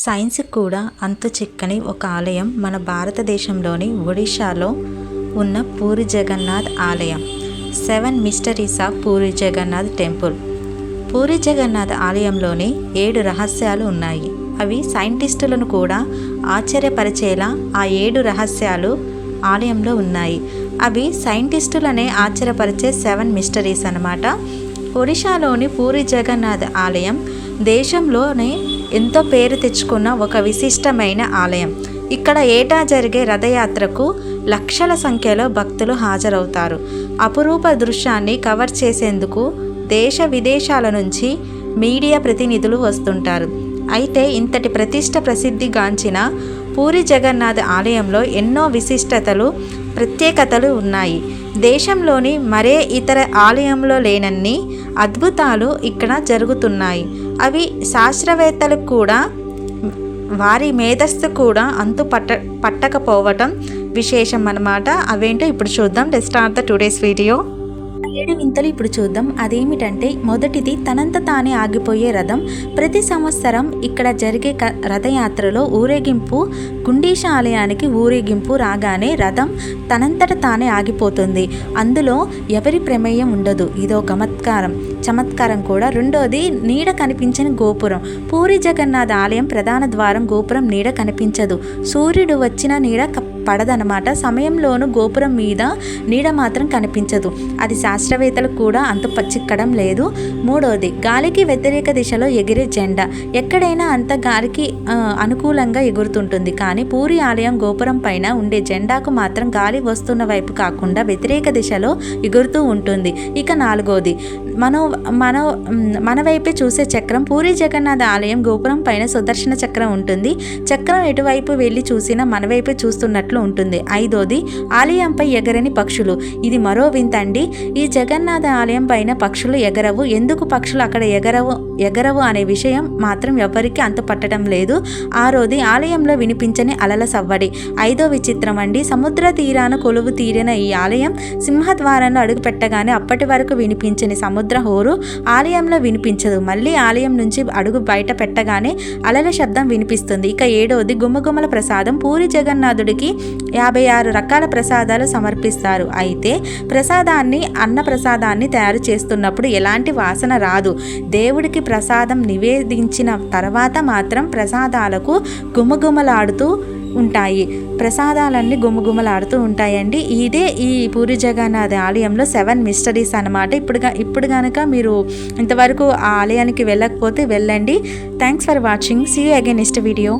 Science కూడా అంతు చిక్కని ఒక ఆలయం మన భారతదేశంలోని ఒడిశాలో ఉన్న పూరి జగన్నాథ్ ఆలయం. 7 mysteries of Puri Jagannath temple. Puri Jagannath ఆలయంలోని 7 రహస్యాలు ఉన్నాయి. అవి సైంటిస్టులను కూడా ఆశ్చర్యపరిచేలా ఆ 7 రహస్యాలు ఆలయంలో ఉన్నాయి. అవి సైంటిస్టులనే ఆశ్చర్యపరిచే 7 మిస్టరీస్ అన్నమాట. ఒడిశాలోని పూరి జగన్నాథ్ ఆలయం దేశంలోనే ఎంతో పేరు తెచ్చుకున్న ఒక విశిష్టమైన ఆలయం. ఇక్కడ ఏటా జరిగే రథయాత్రకు లక్షల సంఖ్యలో భక్తులు హాజరవుతారు. అపురూప దృశ్యాన్ని కవర్ చేసేందుకు దేశ విదేశాల నుంచి మీడియా ప్రతినిధులు వస్తుంటారు. అయితే ఇంతటి ప్రసిద్ధిగాంచిన పూరి జగన్నాథ్ ఆలయంలో ఎన్నో విశిష్టతలు, ప్రత్యేకతలు ఉన్నాయి. దేశంలోని మరే ఇతర ఆలయంలో లేనన్ని అద్భుతాలు ఇక్కడ జరుగుతున్నాయి. అవి శాస్త్రవేత్తలకు కూడా, వారి మేధస్సు కూడా అంతు పట్టకపోవటం విశేషం అన్నమాట. అవేంటో ఇప్పుడు చూద్దాం. Let's start the today's video. 7 వింతలు ఇప్పుడు చూద్దాం. అదేమిటంటే, మొదటిది తనంత తానే ఆగిపోయే రథం. ప్రతి సంవత్సరం ఇక్కడ జరిగే రథయాత్రలో ఊరేగింపు, గుండీశ ఆలయానికి ఊరేగింపు రాగానే రథం తనంతట తానే ఆగిపోతుంది. అందులో ఎవరి ప్రమేయం ఉండదు. ఇదో చమత్కారం కూడా. రెండోది నీడ కనిపించని గోపురం. పూరి జగన్నాథ్ ఆలయం ప్రధాన ద్వారం గోపురం నీడ కనిపించదు. సూర్యుడు వచ్చిన నీడ పడదనమాట. సమయంలోనూ గోపురం మీద నీడ మాత్రం కనిపించదు. అది శాస్త్రవేత్తలకు కూడా అంత చిక్కడం లేదు. మూడోది గాలికి వ్యతిరేక దిశలో ఎగిరే జెండా. ఎక్కడైనా అంత గాలికి అనుకూలంగా ఎగురుతుంటుంది, కానీ పూరి ఆలయం గోపురం పైన ఉండే జెండాకు మాత్రం గాలి వస్తున్న వైపు కాకుండా వ్యతిరేక దిశలో ఎగురుతూ ఉంటుంది. ఇక నాలుగోది మన వైపే చూసే చక్రం. పూరి జగన్నాథ్ ఆలయం గోపురం పైన సుదర్శన చక్రం ఉంటుంది. చక్రం ఎటువైపు వెళ్ళి చూసినా మన వైపే చూస్తున్నట్లు ఉంటుంది. ఐదోది ఆలయంపై ఎగరని పక్షులు. ఇది మరో వింత అండి. ఈ జగన్నాథ ఆలయం పైన పక్షులు ఎగరవు. ఎందుకు పక్షులు అక్కడ ఎగరవు అనే విషయం మాత్రం ఎవరికి అంతు పట్టడం లేదు. ఆరోది ఆలయంలో వినిపించని అలల సవ్వడి. 5వ విచిత్రం అండి. సముద్ర తీరాన కొలువు తీరిన ఈ ఆలయం సింహద్వారంలో అడుగు పెట్టగానే అప్పటి వరకు వినిపించని సముద్ర హోరు ఆలయంలో వినిపించదు. మళ్ళీ ఆలయం నుంచి అడుగు బయట పెట్టగానే అలల శబ్దం వినిపిస్తుంది. ఇక 7వది గుమ్మగుమ్మల ప్రసాదం. పూరి జగన్నాథుడికి 56 రకాల ప్రసాదాలు సమర్పిస్తారు. అయితే అన్న ప్రసాదాన్ని తయారు చేస్తున్నప్పుడు ఎలాంటి వాసన రాదు. దేవుడికి ప్రసాదం నివేదించిన తర్వాత మాత్రం ప్రసాదాలకు గుమగుమలాడుతూ ఉంటాయి. ప్రసాదాలన్నీ గుమగుమలాడుతూ ఉంటాయండి. ఇదే ఈ పూరి జగన్నాథ్ ఆలయంలో 7 మిస్టరీస్ అన్నమాట. ఇప్పుడు కనుక మీరు ఇంతవరకు ఆ ఆలయానికి వెళ్ళకపోతే వెళ్ళండి. Thanks for watching. See you again next video.